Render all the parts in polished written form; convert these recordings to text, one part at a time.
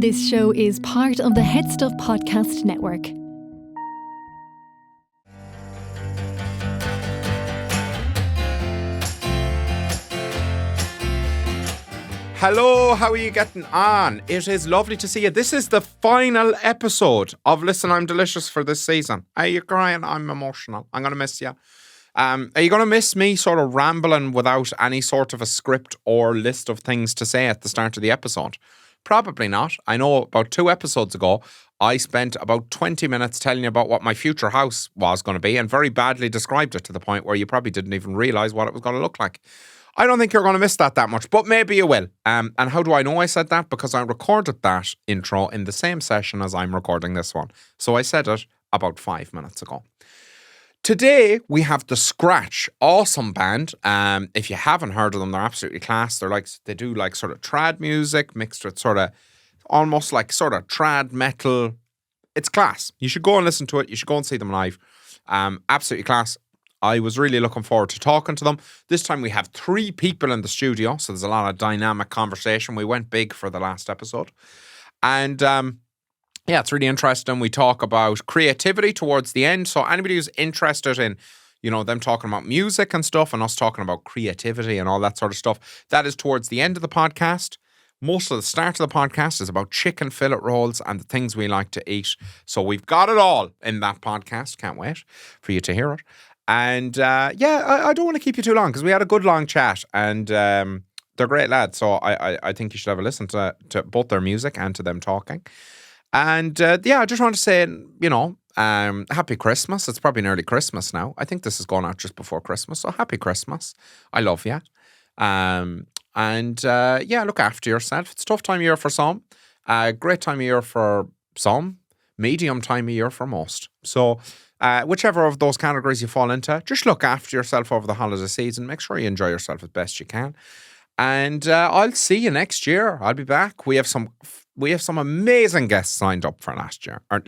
This show is part of the HeadStuff podcast network. Hello, how are you getting on? It is lovely to see you. This is the final episode of Listen, I'm Delicious for this season. Are you crying? I'm emotional. I'm going to miss you. Are you going to miss me sort of rambling without any sort of a script or list of things to say at the start of the episode? Probably not. I know about 2 episodes ago, I spent about 20 minutes telling you about what my future house was going to be and very badly described it to the point where you probably didn't even realise what it was going to look like. I don't think you're going to miss that much, but maybe you will. And how do I know I said that? Because I recorded that intro in the same session as I'm recording this one. So I said it about 5 minutes ago. Today, we have The Scratch, awesome band. If you haven't heard of them, they're absolutely class. They do like sort of trad music mixed with sort of almost like sort of trad metal. It's class. You should go and listen to it. You should go and see them live. Absolutely class. I was really looking forward to talking to them. This time we have 3 people in the studio, so there's a lot of dynamic conversation. We went big for the last episode. And yeah, it's really interesting. We talk about creativity towards the end. So anybody who's interested in, you know, them talking about music and stuff and us talking about creativity and all that sort of stuff, that is towards the end of the podcast. Most of the start of the podcast is about chicken fillet rolls and the things we like to eat. So we've got it all in that podcast. Can't wait for you to hear it. And yeah, I don't want to keep you too long because we had a good long chat and they're great lads. So I think you should have a listen to both their music and to them talking. And yeah, I just want to say, you know, happy Christmas. It's probably nearly Christmas now. I think this is going out just before Christmas. So happy Christmas. I love you. And yeah, look after yourself. It's a tough time of year for some. Great time of year for some. Medium time of year for most. So whichever of those categories you fall into, just look after yourself over the holiday season. Make sure you enjoy yourself as best you can. And I'll see you next year. I'll be back. We have some amazing guests signed up for next year, and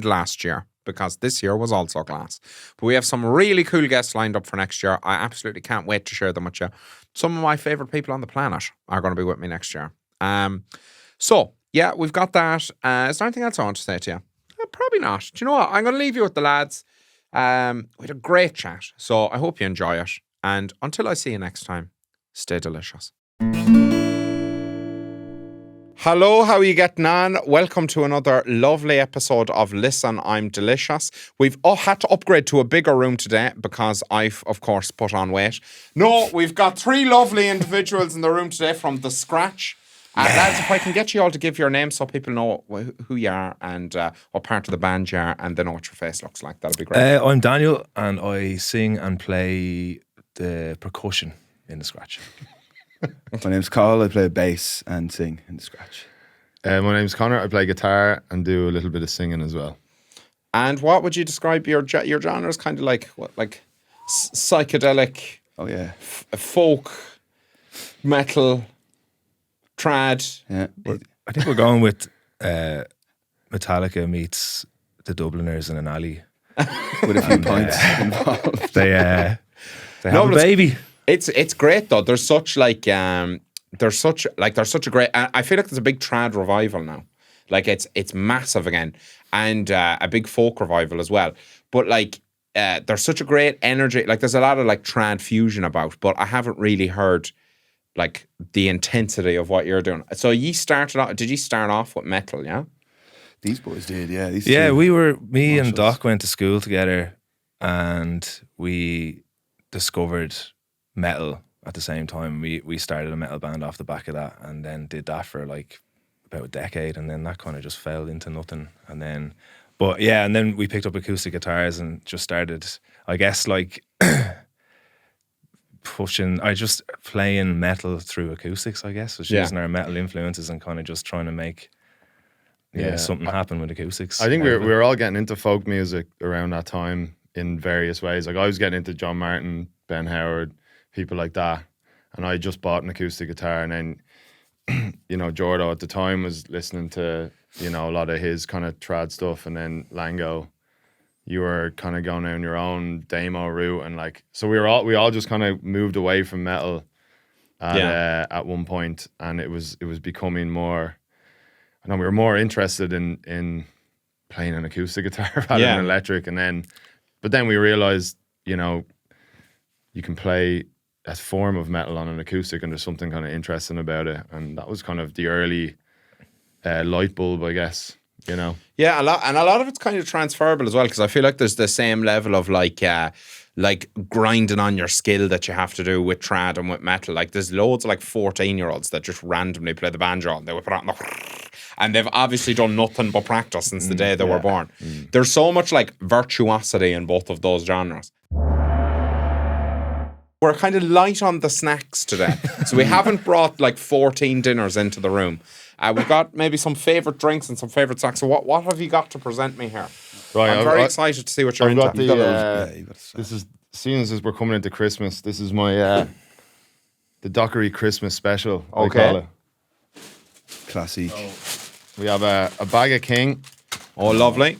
last year, because this year was also class. But we have some really cool guests lined up for next year. I absolutely can't wait to share them with you. Some of my favourite people on the planet are going to be with me next year. So, yeah, we've got that. Is there anything else I want to say to you? Probably not. Do you know what? I'm going to leave you with the lads. We had a great chat. So I hope you enjoy it. And until I see you next time, stay delicious. Hello, how are you getting on? Welcome to another lovely episode of Listen, I'm Delicious. We've had to upgrade to a bigger room today because I've, of course, put on weight. No, we've got 3 lovely individuals in the room today from The Scratch. Lads, if I can get you all to give your name so people know who you are and what part of the band you are and they know what your face looks like, that'd be great. I'm Daniel and I sing and play the percussion in The Scratch. My name's Carl, I play bass and sing in The Scratch. My name's Conor, I play guitar and do a little bit of singing as well. And what would you describe your genre as? Kind of like what, like psychedelic? Oh yeah, folk, metal, trad. yeah. I think we're going with Metallica meets the Dubliners in an alley With a few points involved. They have a baby. It's great though. There's such a great. I feel like there's a big trad revival now. Like it's massive again, and a big folk revival as well. But like there's such a great energy. Like there's a lot of like trad fusion about, but I haven't really heard like the intensity of what you're doing. So did you start off with metal? Yeah. These boys did, yeah. Me and Doc went to school together and we discovered metal at the same time. We started a metal band off the back of that and then did that for like about a decade and then that kind of just fell into nothing. And then we picked up acoustic guitars and just started, I guess, like playing metal through acoustics, I guess. Was using our metal influences and kind of just trying to make something happen with acoustics. I think we were all getting into folk music around that time in various ways. Like I was getting into John Martin, Ben Howard, people like that. And I just bought an acoustic guitar and then, you know, Jordo at the time was listening to, you know, a lot of his kind of trad stuff and then Lango. You were kind of going down your own demo route and like, so we all just kind of moved away from metal at one point and it was becoming more know we were more interested in playing an acoustic guitar rather than electric, but then we realized, you know, you can play a form of metal on an acoustic, and there's something kind of interesting about it, and that was kind of the early light bulb, I guess. You know, yeah, a lot of it's kind of transferable as well, because I feel like there's the same level of like grinding on your skill that you have to do with trad and with metal. Like there's loads of like 14-year-olds that just randomly play the banjo and they will put on and they've obviously done nothing but practice since the day they were born. There's so much like virtuosity in both of those genres. We're kind of light on the snacks today, so we haven't brought like 14 dinners into the room. We've got maybe some favourite drinks and some favourite snacks. So what have you got to present me here? Right, I'm very excited to see what you're I've into. got this is, seeing as we're coming into Christmas, this is my the Dockery Christmas special. Okay. I call it. Classic. We have a bag of King. Oh, lovely.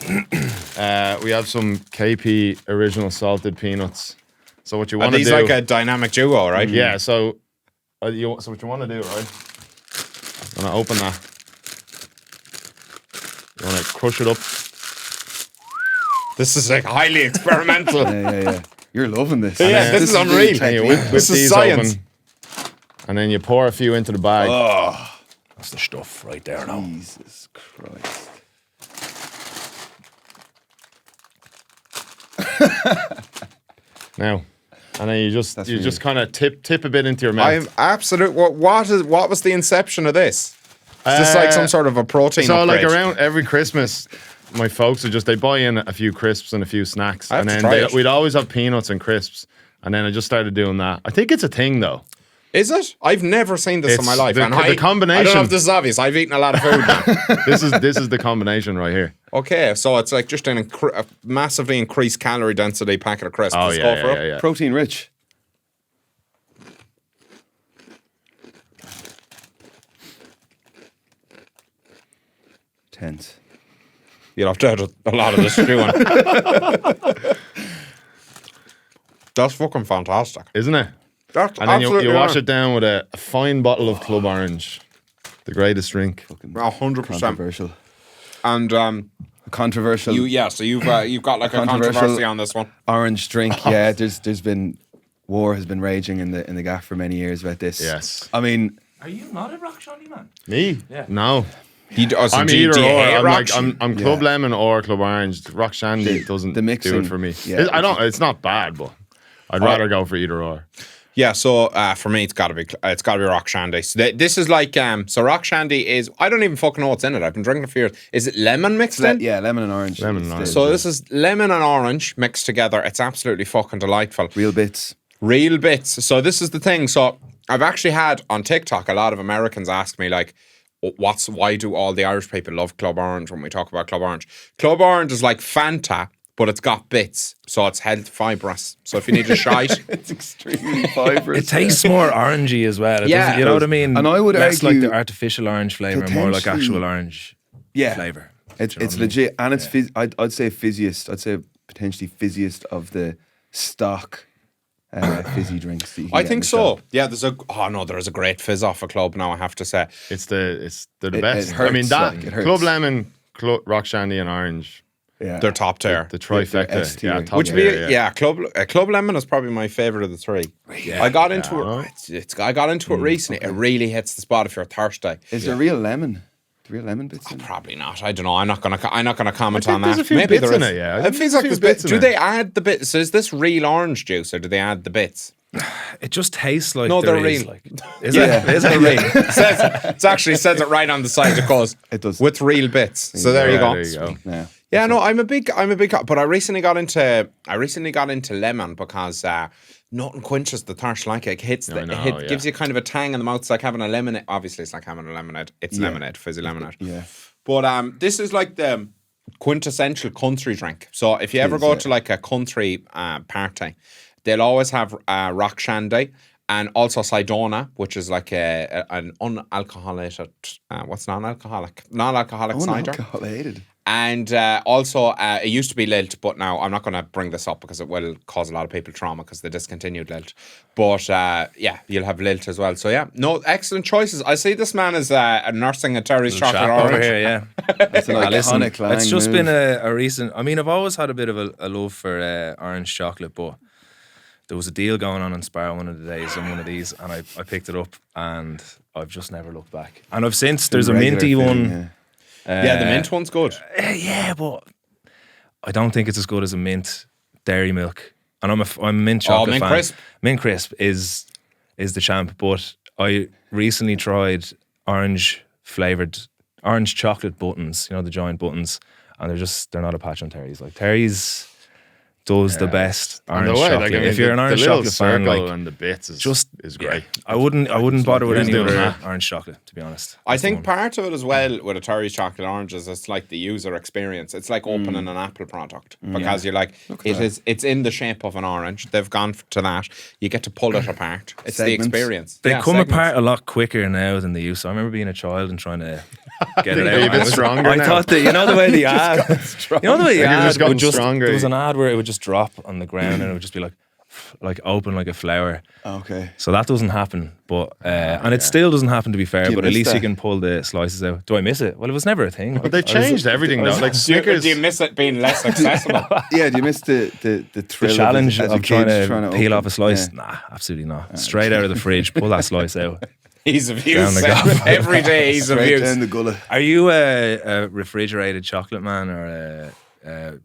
We have some KP original salted peanuts. So what you Are want to do? these like a dynamic duo, right? Yeah. So what you want to do, right? You want to open that. You want to crush it up. This is like highly experimental. Yeah. You're loving this. Yeah, this is unreal. And you whip This is these science. open, and then you pour a few into the bag. Oh, that's the stuff right there now. Jesus Christ. Now, and then you just kind of tip a bit into your mouth. I'm absolute. What was the inception of this? Is this like some sort of a protein So upgrade? like around every Christmas, my folks would they buy in a few crisps and a few snacks, I have and to try then it. we'd always have peanuts and crisps, and then I just started doing that. I think it's a thing though. Is it? I've never seen this in It's my life. the and I combination. don't know if this is obvious. I've eaten a lot of food now. This is the combination right here. Okay, so it's like just a massively increased calorie density packet of crisps. Oh Let's go for it. yeah. Protein rich. Tense. You'll have to add a lot of this chewing. That's fucking fantastic. Isn't it? That's And then you absolutely wash it down with a fine bottle of Club Orange, the greatest drink. Fucking 100%. controversial. And Controversial. so you've got like a Controversial. controversy on this one. Orange drink. Yeah, there's been war has been raging in the gaff for many years about this. Yes. I mean, Are you not a rock shandy man? Me? Yeah. No. I'm I'm either or. Rock I'm Club Lemon or Club Orange. Rock Shandy doesn't the mixing, do it for me. yeah. It's not bad, but I'd rather go for either or. Yeah, so for me, it's got to be Rock Shandy. So this is like so Rock Shandy is I don't even fucking know what's in it. I've been drinking it for years. Is it lemon mixed in? yeah, lemon and orange. Lemon It's and orange. So this is lemon and orange mixed together. It's absolutely fucking delightful. real bits. Real bits. So this is the thing. So I've actually had on TikTok a lot of Americans ask me like, why do all the Irish people love Club Orange when we talk about Club Orange? Club Orange is like Fanta, but it's got bits, so it's health fibrous. So if you need a shite, It's extremely fibrous. It tastes more orangey as well. It Yeah. doesn't, you know what I mean? And I would less argue like the artificial orange flavour, more like potentially- actual orange yeah. flavour. It's Do you know it's what I mean? legit, and it's I'd say fizziest. I'd say potentially fizziest of the stock fizzy drinks. That you can I get in think the so. shop. Yeah, there is a great fizz off a club now. I have to say, They're the It best. hurts, I mean that like, it hurts. Club Lemon, Rock Shandy, and Orange. Yeah, they're top tier. The trifecta. S tier. Yeah, top Which would be tier, Club Lemon is probably my favorite of the three. I got into it. I got into it recently. It really hits the spot if you're thirsty. Is there real lemon? The real lemon bits in it? Probably not. I don't know. I'm not gonna comment think on there's that. a few Maybe bits there in is. it, yeah. I It think feels there's like a there's few bits. bits in Do it. they add the bits? So is this real orange juice or do they add the bits? It just tastes like No, there they're is, real. like, is it? Is it real? It actually says it right on the side. It goes. It does. With real bits. So there you go. There you go. Yeah. Yeah, no, I'm a big, but I recently got into lemon because nothing quenches the thirst like it. It gives you kind of a tang in the mouth. It's like having a lemonade. Obviously, it's like having a lemonade. It's lemonade, fizzy lemonade. Yeah. But this is like the quintessential country drink. So if you ever go to like a country party, they'll always have Rock Shandy and also Sidona, which is like an unalcoholated, what's non-alcoholic cider. Unalcoholated. And also, it used to be Lilt, but now I'm not going to bring this up because it will cause a lot of people trauma because they discontinued Lilt. But yeah, you'll have Lilt as well. So yeah, no, excellent choices. I see this man is nursing a Terry's chocolate over orange. here, yeah. It's an iconic Lang It's just move. been a recent. I mean, I've always had a bit of a love for orange chocolate, but there was a deal going on in Sparrow one of the days on one of these, and I picked it up, and I've just never looked back. And I've since there's a Regular minty thing, one. yeah. Yeah, the mint one's good. Yeah, but I don't think it's as good as a mint dairy milk. And I'm a mint chocolate Mint fan. Crisp. Mint Crisp is the champ. But I recently tried orange chocolate buttons. You know, the giant buttons, and they're not a patch on Terry's. Like Terry's does the best And orange the way, chocolate. like, I mean, if you're an orange the little chocolate fan, circle like and the bits is yeah, great. I wouldn't bother with Who's any doing other that? orange chocolate, to be honest. I That's the think one. part of it as well with a Terry's chocolate orange is it's like the user experience. It's like opening an Apple product because you're like, it's in the shape of an orange. They've gone to that. You get to pull it apart. It's Segments. the experience. They Yeah, come segments. apart a lot quicker now than they used to. I remember being a child and trying to get it Are out. you a bit I was- stronger I now? thought that, you know the way the ad, you know the way the Like, you've ad just gotten would just, stronger. there was an ad where it would just drop on the ground and it would just be like open like a flower. Okay. So that doesn't happen, but and it still doesn't happen, to be fair. Do you But at miss least you that? can pull the slices out. Do I miss it? Well, it was never a thing. But they changed everything though. Like Do Snickers. you miss it being less accessible? Yeah, do you miss the thrill The challenge as a of kid trying to peel open? off a slice? Yeah. Nah, absolutely not. Straight out of the fridge, pull that slice out. He's of Down use. the gullet. Every day he's of Straight use. down the gullet. Are you a refrigerated chocolate man or a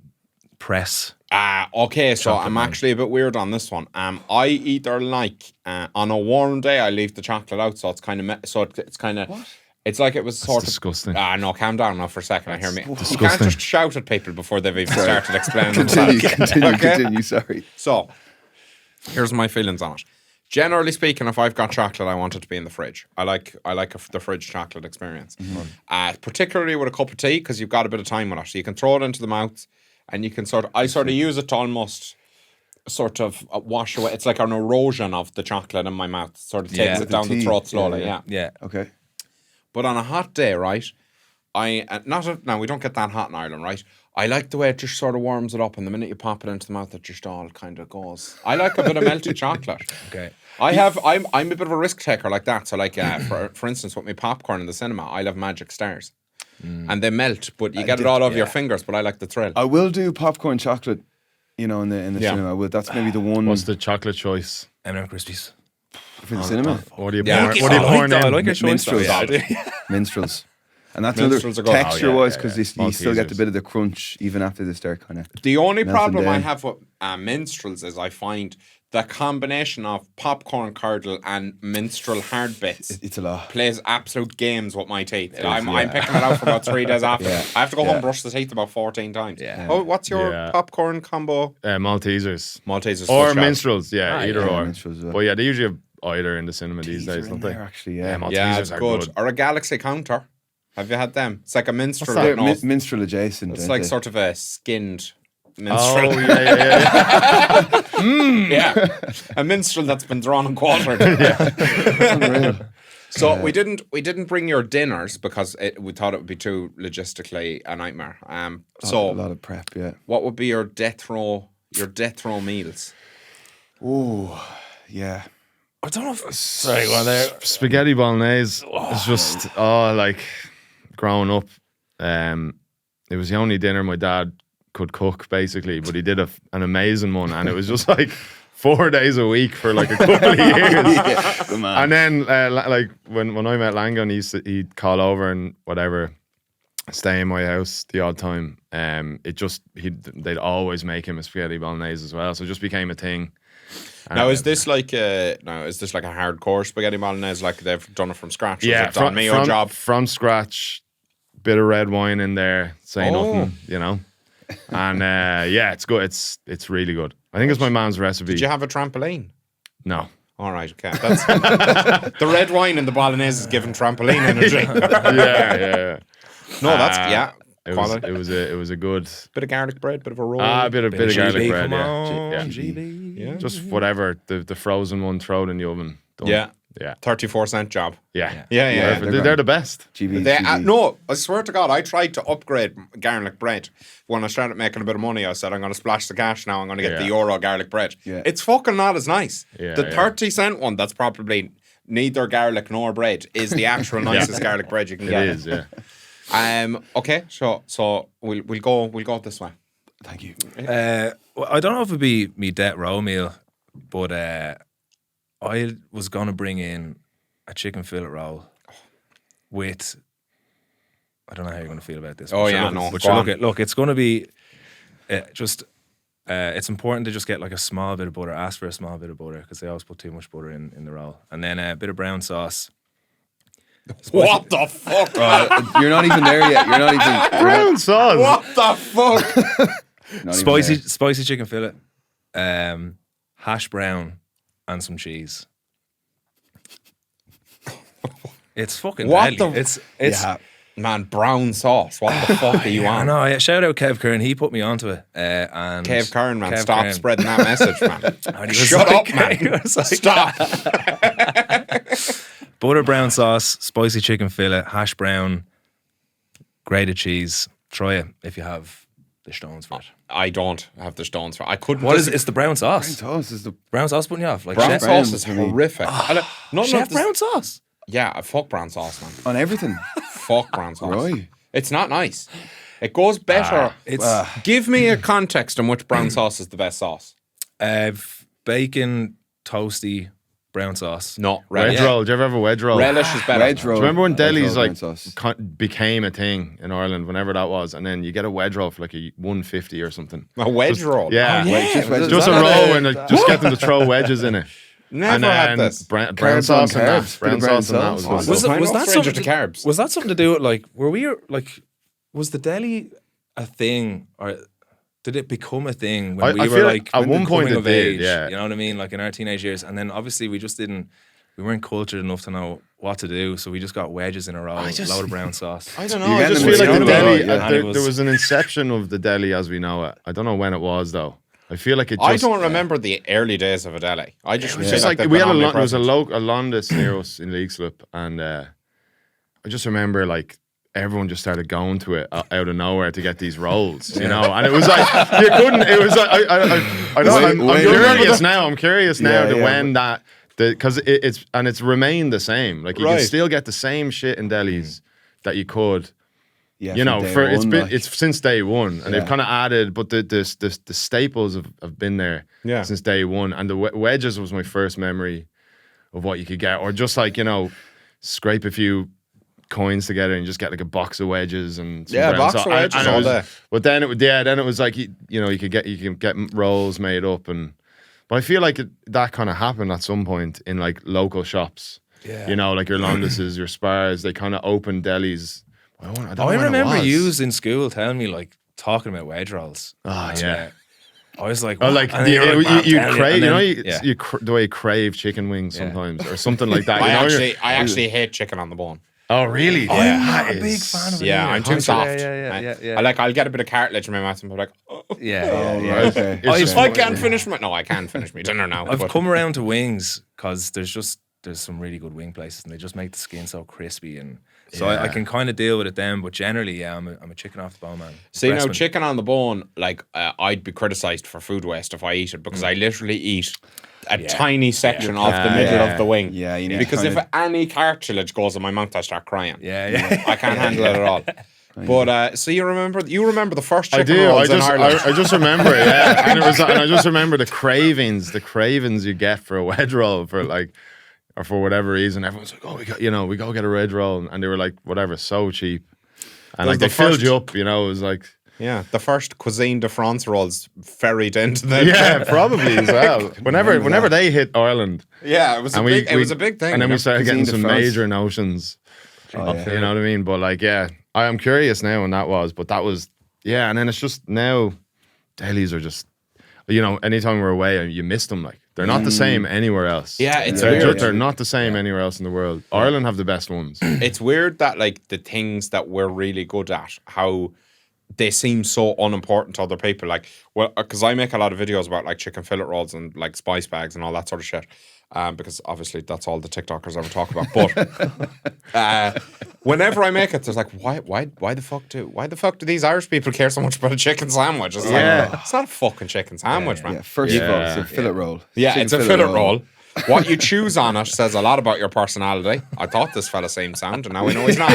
press? Okay, so Chocolate I'm man. actually a bit weird on this one. I either like on a warm day I leave the chocolate out, so it's kind of it's like it was sort disgusting. of no, calm down now for a second. I hear me. You can't disgusting. just shout at people before they've even started explaining Continue, themselves. continue, sorry. So, here's my feelings on it. Generally speaking, if I've got chocolate, I want it to be in the fridge. I like the fridge chocolate experience, particularly with a cup of tea because you've got a bit of time with it. So you can throw it into the mouth, and you can I use it to almost sort of wash away. It's like an erosion of the chocolate in my mouth. Sort of takes Yeah. it down the tea. throat slowly. Yeah, Yeah. Yeah. Okay. But on a hot day, right? Now we don't get that hot in Ireland, right? I like the way it just sort of warms it up, and the minute you pop it into the mouth, it just all kind of goes. I like a bit of melted chocolate. Okay. I'm a bit of a risk taker like that. So like for instance, with my popcorn in the cinema, I love Magic Stars, and they melt, but you get it all over your fingers. But I like the thrill. I will do popcorn chocolate, in the Yeah. cinema. I will. That's maybe the one What's the chocolate choice? M&M Crispies. for the cinema. What do you Yeah. pour? I What do you I pour like that. I in? like your choice. though. Minstrels. Yeah. Minstrels. And that's Minstrels are another good. texture-wise Oh, yeah, because yeah. you still get the Maltesers. bit of the crunch even after they start kind of. The only Melting problem I down. have with minstrels is I find the combination of popcorn kernel and minstrel hard bits It's a lot. plays absolute games with my teeth. I'm picking it out for about 3 days after. Yeah. I have to go home Yeah. and brush the teeth about 14 times. Yeah. Oh, what's your Yeah. popcorn combo? Maltesers. Maltesers. Or full shot. minstrels, either yeah, or. minstrels as well. But yeah, they usually have either in the cinema these These are days, in don't they? there, actually, yeah. Maltesers Yeah, it's are good. Or a Galaxy counter. Have you had them? It's like a minstrel. They're no, minstrel adjacent. it's aren't like they? sort of a skinned minstrel. Oh, yeah. Yeah, a minstrel that's been drawn and quartered. Unreal. So we didn't bring your dinners because we thought it would be too logistically a nightmare. A So lot of prep, yeah. what would be your death row meals? Oh, yeah. I don't know if sorry, go on there. Spaghetti bolognese is just like growing up. It was the only dinner my dad could cook basically, but he did an amazing one, and it was just like 4 days a week for like a couple of years. Good man. And then like when I met Langon, he'd call over and whatever, stay in my house the odd time. They'd always make him a spaghetti bolognese as well, so it just became a thing. Now is this like a hardcore spaghetti bolognese? Like they've done it from scratch? Or Yeah, is it Don Mio job? from scratch. Bit of red wine in there, say Oh. nothing, And it's good. It's really good. I think it's my mom's recipe. Did you have a trampoline? No. All right, okay. That's the red wine and the bolognese is giving trampoline energy. yeah. No, that's It quality. was a good Bit of garlic bread, bit of a roll. bit of garlic GB, bread. come Yeah. on, Yeah. GB. Yeah. Just whatever the frozen one, throw it in the oven. Done. Yeah. Yeah. 34-cent job. Yeah. Yeah. They're the best. GB, They, GB. no, I swear to God, I tried to upgrade garlic bread. When I started making a bit of money, I said, I'm going to splash the cash now. I'm going to get the Euro garlic bread. Yeah. It's fucking not as nice. Yeah, The yeah. 30-cent one, that's probably neither garlic nor bread, is the actual nicest garlic bread you can It get. is, yeah. Okay, so we'll go this way. Thank you. Well, I don't know if it'd be me debt row meal, but I was gonna bring in a chicken fillet roll with. I don't know how you're gonna feel about this. Oh, but yeah, look, no, But go on. look, it's gonna be just. It's important to just get like a small bit of butter. Ask for a small bit of butter because they always put too much butter in the roll, and then a bit of brown sauce. What the fuck? You're not even there yet. You're not even. Brown sauce. What the fuck? Not Spicy chicken fillet, hash brown, and some cheese. It's fucking What deadly. the- It's Yeah. Man, brown sauce. What the fuck are you I on? know. Yeah, shout out Kev Curran. He put me onto it. And Kev Curran, man, Kev stop Curran. spreading that message, man. And he was Shut like- up, man. he was like, Stop. butter brown sauce, spicy chicken fillet, hash brown, grated cheese. Try it if you have the stones for it. I don't have the stones for. I couldn't. What is it? It's the brown sauce. Toast is the Brown sauce putting you off. Like Brown chef, sauce is for me. horrific. None chef of this- brown sauce. Yeah, fuck brown sauce, man. on everything. Fuck brown sauce. Right. It's not nice. It goes better. Give me a context in which brown sauce is the best sauce. Bacon, toasty, brown sauce. No, Wedge relish. roll. Do you ever have a wedge roll? Relish is better. Wedge roll. Do you remember when Wedge roll, delis brown like sauce. became a thing in Ireland, whenever that was, and then you get a wedge roll for like a 150 or something? A wedge roll. Yeah, Just wedges. just a Is that roll and just get them to throw wedges in it. Never and had then this. brown Carbs sauce on and that. carbs. Brown Bit of brown sauce and that was sauce. good. Was I'm was no that stranger something to carbs. Was that something to do with like were we like was the deli a thing or did it become a thing when I we were feel like at one point coming it of did, age? yeah. You know what I mean? Like in our teenage years, and then obviously we weren't cultured enough to know what to do, so we just got wedges in a roll, load of brown sauce. I don't know. You're I just getting feel them like the together, deli. yeah. And it There was an inception of the deli as we know it. I don't know when it was though. I feel like it. Just, I don't remember the early days of a deli. I just It's feel just like they've we been had there was a omnipresent. Londis near us in Leixlip, and I just remember like everyone just started going to it out of nowhere to get these rolls, you know. And it was like you couldn't. It was like I don't. I'm curious now. I'm curious now Yeah, to yeah, when that because it's remained the same. Like you Right. can still get the same shit in delis that you could. Yeah, You know, from day for it's one, been like. it's since day one, and Yeah. they've kind of added, but the staples have been there Yeah. since day one. And the wedges was my first memory of what you could get, or just like scrape a few coins together and just get like a box of wedges and some Yeah, brown box sauce. of wedges And it all was- day. But then it was like you can get rolls made up, and but I feel like that kind of happened at some point in like local shops. Yeah. You know, like your Londises, your Spars, they kind of opened delis. I don't know I when it remember was. yous in school telling me like talking about wedge rolls. Ah, And, yeah. I was like, Oh, what? like And then you're like, "Man, you tell crave, and you know, then- yeah. the way you crave chicken wings Yeah. sometimes, or something like that. You I know, actually hate chicken on the bone. oh really? I'm not That a big is- fan of it. Yeah, either. I'm too soft. Yeah. I like. I'll get a bit of cartilage in my mouth and be like, oh, Yeah. Right, okay. It's just I can't finish my. No, I can finish my dinner now. I've but- come around to wings because there's some really good wing places and they just make the skin so crispy and so I can kind of deal with it then. But generally, yeah, I'm a chicken off the bone man. See now, Breastman. chicken on the bone, like I'd be criticised for food waste if I eat it because I literally eat a tiny section of the middle of the wing. Yeah, you need because to if any cartilage goes in my mouth, I start crying. Yeah. I can't handle it at all. But so you remember the first I chicken do. rolls in Ireland? I just remember it. Yeah, and I just remember the cravings you get for a wedge roll for like, or for whatever reason. Everyone's like, oh, we go get a wedge roll, and they were like, whatever, so cheap, and like the they filled first- you up. You know, it was like. Yeah, the first cuisine de France rolls ferried into the Yeah, probably as well. Whenever they hit Ireland, Yeah, it was a big thing. and then we started Cuisine getting de some France. major notions. Oh, yeah. You know what I mean? But like, yeah, I am curious now when that was. But that was, yeah. And then it's just now, delis are just, anytime we're away, you miss them. Like they're not the same anywhere else. Yeah, it's they're, weird. they're not the same anywhere else in the world. Ireland have the best ones. It's weird that like the things that we're really good at, how they seem so unimportant to other people. Like, well, because I make a lot of videos about like chicken fillet rolls and like spice bags and all that sort of shit. Because obviously that's all the TikTokers ever talk about. But whenever I make it, there's like, why the fuck do these Irish people care so much about a chicken sandwich? It's like, it's not a fucking chicken sandwich, man. Yeah, first of all, it's a fillet roll. Yeah, Chicken it's a fillet roll. What you choose on it says a lot about your personality. I thought this fella seemed sound, and now I know he's not.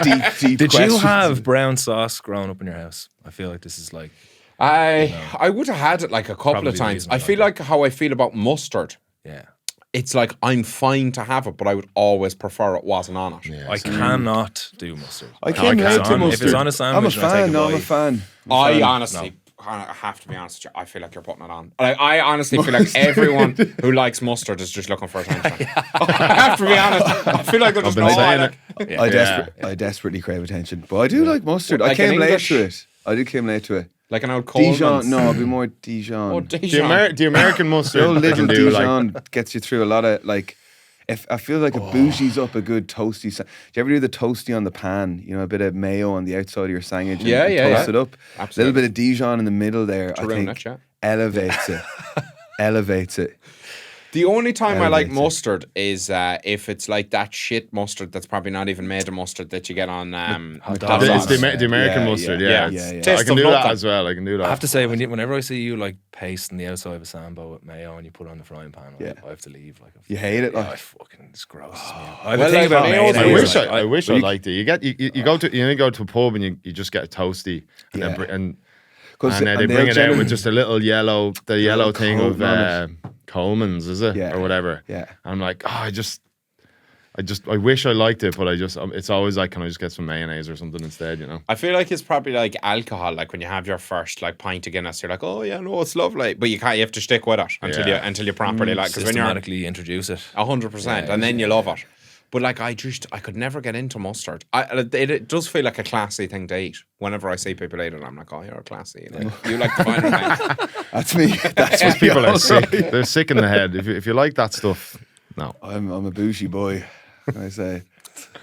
Deep Did questions. you have brown sauce growing up in your house? I feel like this is like I would have had it like a couple Probably of the times. reason I I feel like how I feel about mustard. yeah. It's like I'm fine to have it, but I would always prefer it wasn't on it. I cannot do mustard. I came late to mustard. If it's on a sandwich, I'm a fan. No, I'm a fan. I honestly, I have to be honest with you, I feel like you're putting it on. Like, I honestly feel like everyone who likes mustard is just looking for attention. I have to be honest. I feel like they're just been saying it. I desperately crave attention, but I do like mustard. I Like came an late English- to it. I did came late to it. like an old Coleman's. Dijon, no, I'll be more Dijon. Oh, The, Dijon. the American mustard. The old I little can do, Dijon like, gets you through a lot of like. If I feel like it bougies up a good toasty. Do you ever do the toasty on the pan? You know, a bit of mayo on the outside of your sandwich. And, Yeah, and yeah, toast yeah. it up. A Absolutely. little bit of Dijon in the middle there. To I ruin think it, yeah. elevates it. Elevates it. The only time I like Elevated. mustard is if it's like that shit mustard that's probably not even made of mustard that you get on hot dog it's sauce. the American mustard. Yeah, yeah. I Taste can of do that nothing. as well. I can do that. I have to say, whenever I see you like pasting the outside of a sambo with mayo and you put it on the frying pan, I have to leave. Like, You hate it, Yeah, like? I fucking this grosses me out. I have Well, a thing like, about mayo's mayonnaise. I wish weird. I wish I liked it. You go to a pub and you just get a toasty and Yeah. then Because they bring it out with just a little yellow thing of Coleman's, is it? Yeah. Or whatever. Yeah. I'm like, I wish I liked it, but it's always like, can I just get some mayonnaise or something instead, you know? I feel like it's probably like alcohol. Like when you have your first like pint of Guinness, you're like, oh yeah, no, it's lovely, but you have to stick with it until you properly like, because when you're Systematically introduce it. 100%, and then you love it. But like I could never get into mustard. It does feel like a classy thing to eat. Whenever I see people eat it, I'm like, oh, you're classy. You like the finer things. That's me. That's what People are sick. They're sick in the head. If you like that stuff, no. I'm a bougie boy. Can I say?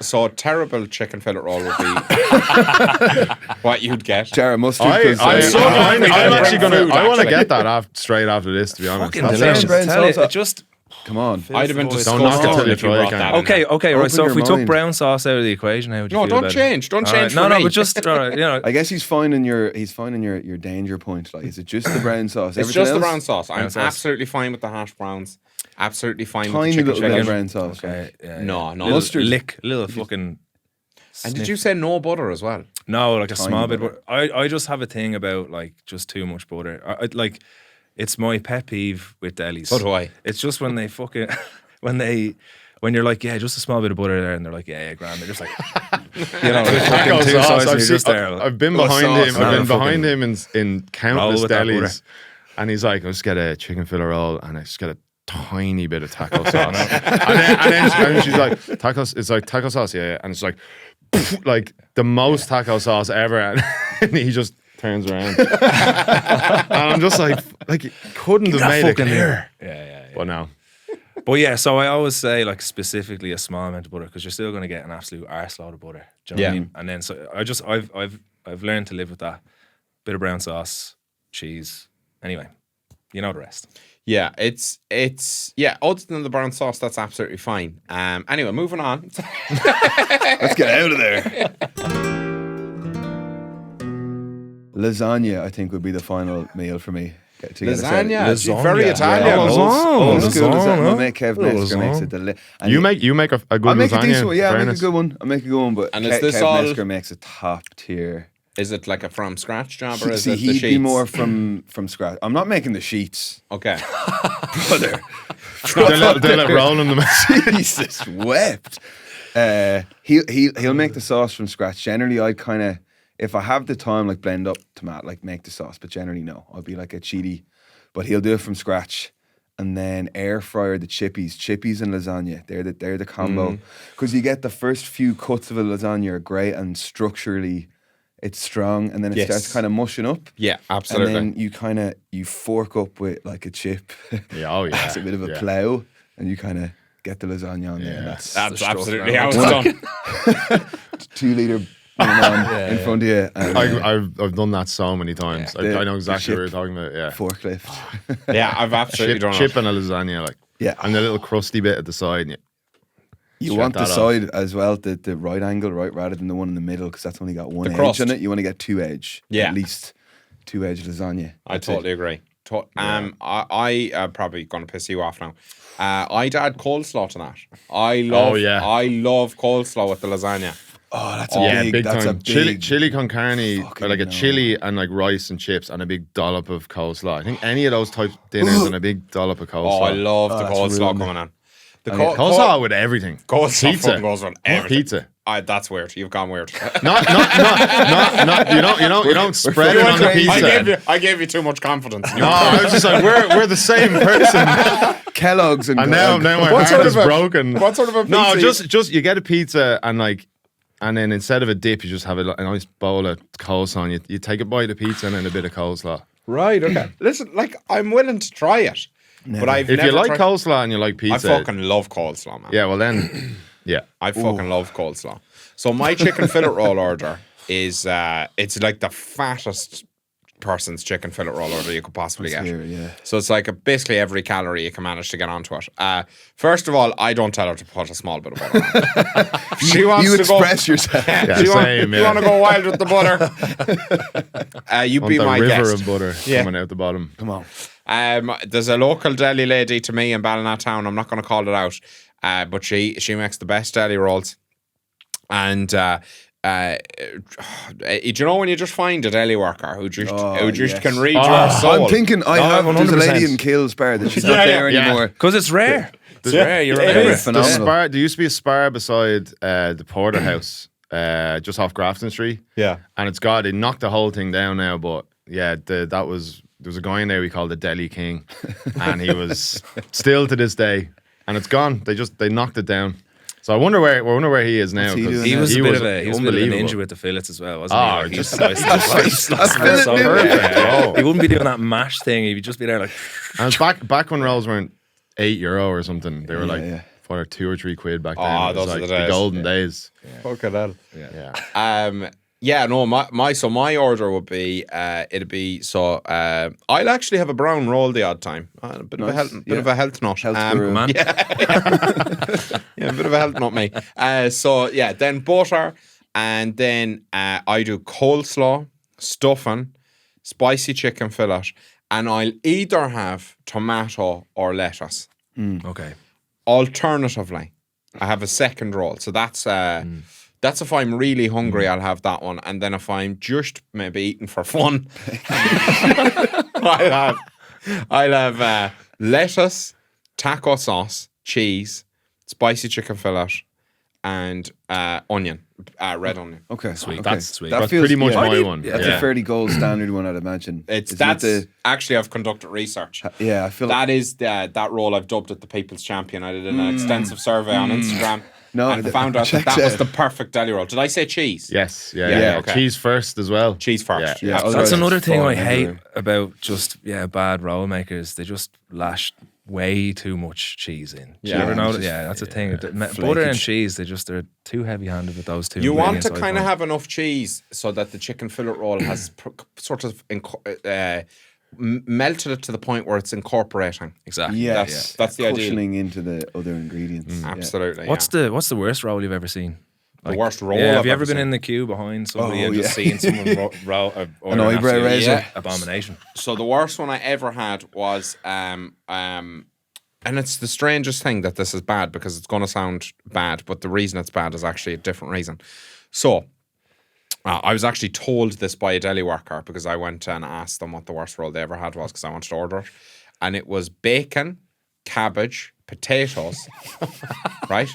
So a terrible chicken fillet roll would be what you'd get. Jared mustard. I'm actually gonna. food, I want to actually. get that straight after this. To be honest, Fucking That's- delicious. brown Tell you, sauce. it just Come on. I'd have been Don't disgusted knock it till you if you try it, brought can't that. you? okay. Right. Open So if your we took mind. brown sauce out of the equation, how would you No, feel don't about it? change. Don't All change right. for No, me. but just all right, I guess he's finding your danger point. Like, is it just the brown sauce? It's Everything just the else? brown sauce. I'm Brown sauce. absolutely fine with the hash browns. Absolutely fine Tiny with the little bit of chicken. brown sauce. Okay, yeah, No, no. Little lick, little fucking. And did you say no butter as well? No, like a Tiny small bit. butter. I just have a thing about like just too much butter. I like, it's my pet peeve with delis. So do I. It's just when they fucking when you're like, yeah, just a small bit of butter there, and they're like, yeah, grand. They're just like, Taco fucking two sauce. sides, and I've, you're just there. I've been What behind sauce? him. No, I've been fucking behind him in countless roll with that delis, butter. and he's like, "I'll just get a chicken fillet roll, and I just get a tiny bit of taco sauce." and she's like, "Tacos." It's like taco sauce, yeah, and it's like the most taco sauce ever, and he just turns around, and I'm just like, couldn't have made it clear. Yeah. But no. But yeah, so I always say like specifically a small amount of butter because you're still going to get an absolute arseload of butter. Do you know what I Yeah. mean? And then so I've learned to live with that. Bit of brown sauce, cheese. Anyway, you know the rest. Yeah, it's other than the brown sauce, that's absolutely fine. Anyway, moving on. Let's get out of there. Lasagna, I think, would be the final meal for me. To get us out. Lasagna, very Lasagna. Italian. Yeah, old Lasagna. school lasagna. Lasagna. My mate Kev Metzger makes it. And You make a good I make lasagna. a decent one. Yeah, I make a fairness. good one. But And is this Kev all- Metzger makes a top tier. Is it like a from scratch job or is See, it the he'd sheets? be more from scratch. I'm not making the sheets, Okay. brother. They'll let roll in them. Jesus wept. He'll make the sauce from scratch. Generally, I kind of, if I have the time, like blend up tomato, like make the sauce. But generally, no, I'll be like a cheaty. But he'll do it from scratch, and then air fryer the chippies and lasagna. They're the combo because you get the first few cuts of a lasagna are great and structurally it's strong, and then it Yes. starts kind of mushing up. Yeah, absolutely. And then you fork up with like a chip. Yeah, oh yeah. It's a bit of a yeah. plow, and you kind of get the lasagna on there. And that's That's the stuff absolutely now. how it's done. 2 liter. put them on in front of you. And, I've done that so many times. Yeah. I know exactly what you're Chip. talking about. Yeah, forklift. Yeah, I've absolutely done chip it. and a lasagna, like Yeah. and the little crusty bit at the side. And You shut want the that off. side as well, the right angle, right, rather than the one in the middle, because that's only got one The edge crust. on it. You want to get two edge. Yeah. At least two edge lasagna. I That's it. totally agree. I probably going to piss you off now. I'd add coleslaw to that. I love coleslaw with the lasagna. Oh, that's big that's time. a big Chili con carne, Fucking or like a no. chili and like rice and chips and a big dollop of coleslaw. I think any of those types of dinners and a big dollop of coleslaw. Oh, I love the that's coleslaw ruined it. coming on. The Coleslaw with everything. coleslaw Pizza. fucking goes with everything. Pizza. That's weird. You've gone weird. Not. You don't spread it on the crazy. pizza. I gave you too much confidence. No, I was just like, we're the same person. Kellogg's and now my What heart sort is of a- broken. what sort of a No, pizza? just you get a pizza and then instead of a dip, you just have a nice bowl of coleslaw. And you take a bite of pizza and then a bit of coleslaw. Right. Okay. Listen, like I'm willing to try it, but I've If never you like tried. coleslaw and you like I pizza, fucking love coleslaw, man. yeah, well then, yeah. I fucking love coleslaw. So my chicken fillet roll order is it's like the fattest person's chicken fillet roll order you could possibly get. here, yeah. So it's like basically every calorie you can manage to get onto it. First of all, I don't tell her to put a small bit of butter on. If she wants You to go, express yourself. you want to go wild with the butter. You Want be the my river guest. of butter coming out the bottom. Come on. There's a local deli lady to me in Ballinatown. I'm not going to call it out, but she makes the best deli rolls. And do you know when you just find a deli worker who just yes. can read your soul? I'm thinking there's a 100%. lady in Kills Bar that she's not Yeah, there yeah. anymore. Because it's rare. It's Yeah, rare. You're it right. is. Rare. Phenomenal. There used to be a spar beside the Porterhouse, just off Grafton Street. Yeah. And they knocked the whole thing down now, but yeah, there was a guy in there we called the Deli King, and he was still to this day, and it's gone. They knocked it down. So I wonder where he is now. What's he 'cause doing He now? was a bit of a unbelievable. ninja with the fillets as well, wasn't Oh, he? Like, just- he Philip so did perfect. it. Yeah. He wouldn't be doing that mash thing. He'd just be there like. And back when rolls weren't €8 or something, they were like yeah. what are £2 or £3 back then. Oh, It was those are like the days. golden days. Fucking hell. Yeah. Yeah, no, my order would be it'd be I'll actually have a brown roll the odd time. A bit of a health nut. Health guru. Man. Yeah, a bit of a health nut, me. Then butter, and then I do coleslaw, stuffing, spicy chicken fillet, and I'll either have tomato or lettuce. Okay. Alternatively, I have a second roll. So that's if I'm really hungry, I'll have that one. And then if I'm just maybe eating for fun, I'll have lettuce, taco sauce, cheese, spicy chicken fillet, and onion, red onion. Okay, Sweet. Okay. That's sweet. That's pretty much my one. That's Yeah. a fairly gold standard one, I'd imagine. Actually, I've conducted research. I feel That is that role I've dubbed it the People's Champion. I did an extensive survey on Instagram and found out that was the perfect deli roll. Did I say cheese? Yes. Yeah, Yeah. okay. Cheese first as well. Cheese first. Yeah. Yeah, Absolutely. That's another thing I falling hate everywhere. about just bad roll makers. They just lash way too much cheese in. Do you Yeah. ever know? Just- Yeah, that's a thing. Butter and Flakage. cheese, they're too heavy-handed with those two. You want to ingredients, I kind of find. have enough cheese so that the chicken fillet roll has sort of melted it to the point where it's incorporating. Exactly. Yeah, That's the idea. cushioning into the other ingredients. Yeah. Absolutely. What's the worst roll you've ever seen? the worst roll? Yeah, have I've you ever ever been seen? in the queue behind somebody Oh, and just yeah. seen someone An eyebrow razor. abomination? So the worst one I ever had was and it's the strangest thing that this is bad because it's going to sound bad, but the reason it's bad is actually a different reason. So I was actually told this by a deli worker because I went and asked them what the worst roll they ever had was because I wanted to order it. And it was bacon, cabbage, potatoes, right?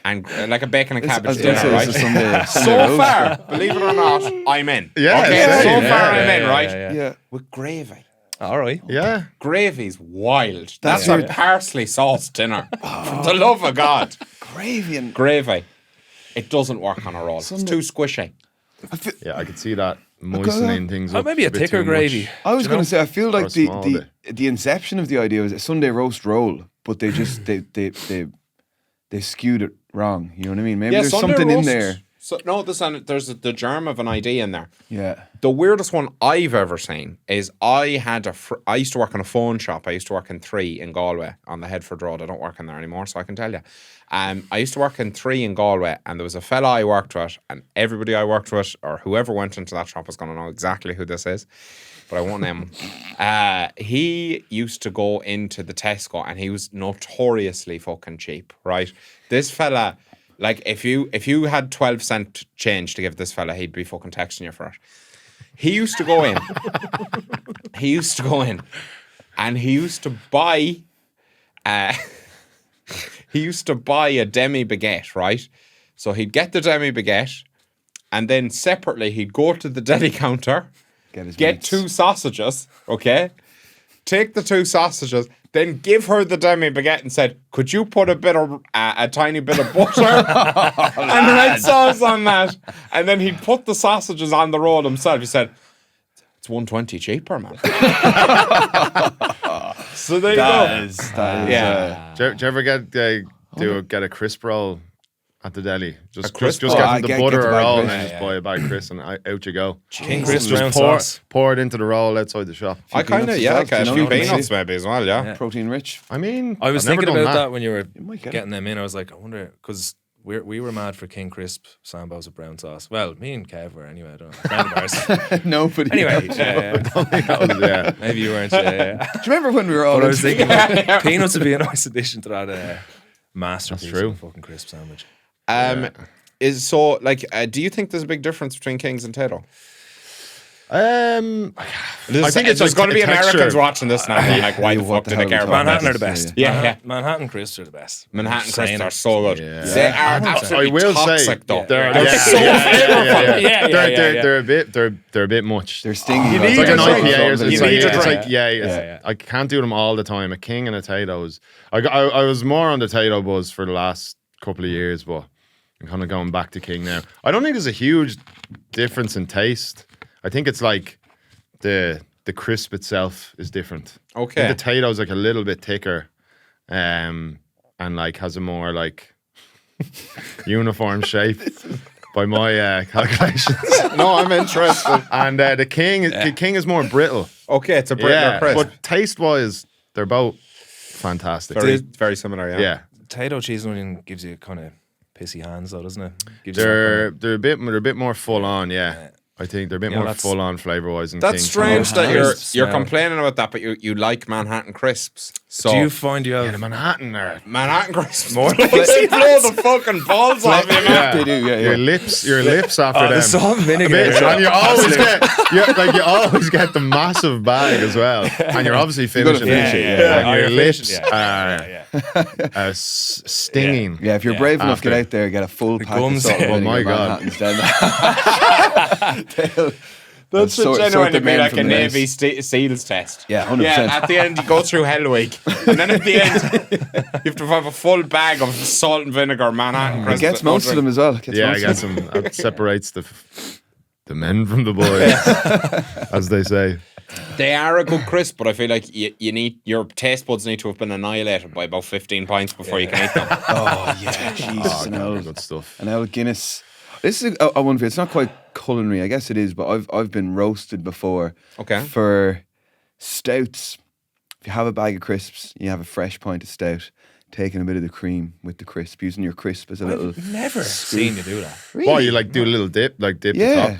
And like a bacon and cabbage dinner, right? So far, believe it or not, I'm in. Yeah, Okay, same. so Yeah, far I'm in, right? Yeah. With gravy. All right. Yeah. Gravy's wild. That's That's a parsley sauce dinner. For the love of God. Gravy and Gravy. It doesn't work on a roll. It's too squishy. Yeah, I could see that moistening things up. Maybe a bit thicker too much. gravy. I was going to say, I feel like Or a small the inception of the idea was a Sunday roast roll, but they just they skewed it wrong. You know what I mean? Maybe there's Sunday something roast, in there. So no, there's the germ of an idea in there. Yeah. The weirdest one I've ever seen is I used to work in a phone shop. I used to work in 3 in Galway on the Headford Road. I don't work in there anymore, so I can tell you. I used to work in 3 in Galway, and there was a fella I worked with, and everybody I worked with, or whoever went into that shop, is going to know exactly who this is, but I won't name him. He used to go into the Tesco, and he was notoriously fucking cheap, right? This fella... Like, if you had 12-cent change to give this fella, he'd be fucking texting you for it. He used to go in. And he used to buy... he used to buy a demi-baguette, right? So he'd get the demi-baguette, and then separately he'd go to the deli counter, get 2 sausages, okay? Take the 2 sausages... Then give her the demi-baguette and said, could you put a tiny bit of butter and red sauce on that? And then he'd put the sausages on the roll himself. He said, it's $1.20 cheaper, man. So there you go. Yeah. Do you ever get a crisp roll at the deli? Just get them the get butter the or bag roll crisp. and just buy a bag of crisp and out you go. King crisp Just round sauce. pour it into the roll outside the shop. I kind of, peanuts yeah, as like a well, few you know? peanuts maybe as well, yeah. Protein rich. I mean, I was I've never thinking done about that when you were might get getting them in. I was like, I wonder, because we were mad for King Crisp sambos with brown sauce. Well, me and Kev were anyway. I don't know. Friend of ours. Nobody. Anyway, Yeah. maybe you weren't. Yeah. Do you remember when we were all But I was into- thinking peanuts would be a nice addition to that masterpiece true. of a fucking crisp sandwich. Do you think there's a big difference between Kings and Tayto? I think it's there's like going to be a texture. Americans watching this now. Being like, why the What fuck the did I hell care are we about Manhattan that? are the best. Yeah. Manhattan crisps are the best. Manhattan Saying crisps are it. so good. Yeah. They are absolutely I will toxic, say, though. they're a bit much. They're stingy. It's like an IPA. You need to drink. I can't do them all the time. A King and a Tayto's. I was more on the Tayto buzz for the last couple of years, but I'm kind of going back to King now. I don't think there's a huge difference in taste. I think it's like the crisp itself is different. Okay. I think the Tayto's like a little bit thicker, and like has a more like uniform shape by my calculations. No, I'm interested. And the King is more brittle. Okay, it's a Brittle crisp. But taste wise, they're both fantastic. Very similar, yeah. Yeah. Potato cheese and onion gives you kind of pissy hands, though, doesn't it? Gives you that They're a bit more full on, yeah. I think they're a bit Yeah, more that's- full on flavor wise than That's King. strange that Crisps, you're yeah. complaining about that, but you like Manhattan crisps. So Do you find you Yeah, have the Manhattan are Manhattan crisps More they blow the fucking balls off you, man. yeah. They do, yeah. Your lips after the them. salt and vinegar? And you always get the massive bag as well, and you're obviously gotta finishing finish it. it, yeah. And Oh, your you're lips finishing, are stinging. Yeah, if you're brave enough, After. get out there, get a full pack of gums, salt and oh vinegar my God. Manhattans down. That should genuinely the be men like from a the Navy race. SEALs test. Yeah, 100%. Yeah, at the end you go through Hell Week, and then at the end you have to have a full bag of salt and vinegar Manhattan It crisps. gets most of them as well. Yeah, I guess that separates the men from the boys, as they say. They are a good crisp, but I feel like you need your taste buds need to have been annihilated by about 15 pints before you can eat them. Oh, yeah, Jesus. Good stuff. An old Guinness. This is a one for you. It's not quite culinary, I guess it is, but I've been roasted before. Okay. For stouts, if you have a bag of crisps, you have a fresh pint of stout, taking a bit of the cream with the crisp, using your crisp as a little. never seen you do that. Well, you like do a little dip, like dip the Yeah. top.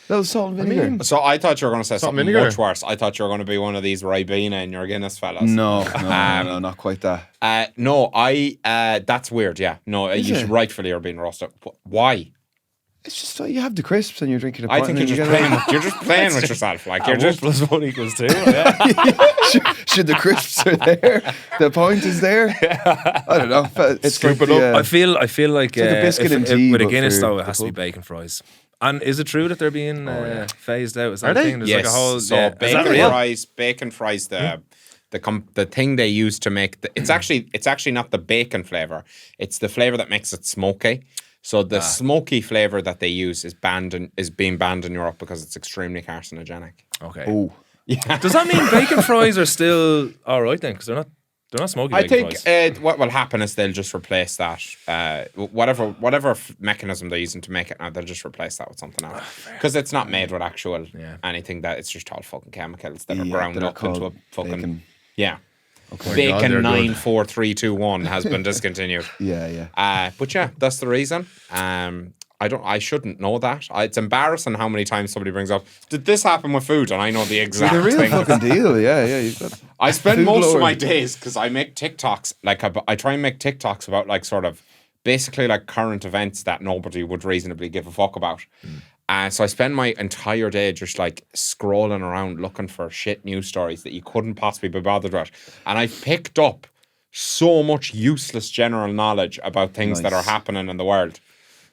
Little salt and vinegar. So I thought you were going to say Salt and something vinegar. much worse. I thought you were going to be one of these Ribena in your Guinness fellas. No, not quite that. No, that's weird, yeah. No, you it? should rightfully are being roasted. Why? It's just you have the crisps and you're drinking a I pint. think and you're then just you playing. You're just playing with yourself. Like you're just. 1 + 1 = 2. Should the crisps are there? The point is there. I don't know. It's Scoop like it the, up. I feel like like a biscuit and tea, with a but Guinness for though, it the has to be pub. bacon fries. And is it true that they're being phased out? Is that Are a they? thing? There's Yes. like a whole So is that bacon real? fries. Bacon fries. The thing they use to make it's actually not the bacon flavor. It's the flavor that makes it smoky. So the smoky flavor that they use is being banned in Europe because it's extremely carcinogenic. Okay. oh, Does that mean bacon fries are still all right then? Because they're not They're not smoky. I bacon think fries. what will happen is they'll just replace that. Whatever mechanism they're using to make it now, they'll just replace that with something else. Because it's not made with actual anything. That it's just all fucking chemicals that are ground that are up into a called fucking bacon. yeah. God, Bacon they're good. 94321 has been discontinued. Yeah. But yeah, that's the reason. I shouldn't know that. It's embarrassing how many times somebody brings up, did this happen with food? And I know the exact The real thing. fucking deal. Yeah. You've got I spend food most of lord. my days because I make TikToks. Like I try and make TikToks about like sort of basically like current events that nobody would reasonably give a fuck about. So I spend my entire day just like scrolling around looking for shit news stories that you couldn't possibly be bothered with. And I've picked up so much useless general knowledge about things that are happening in the world.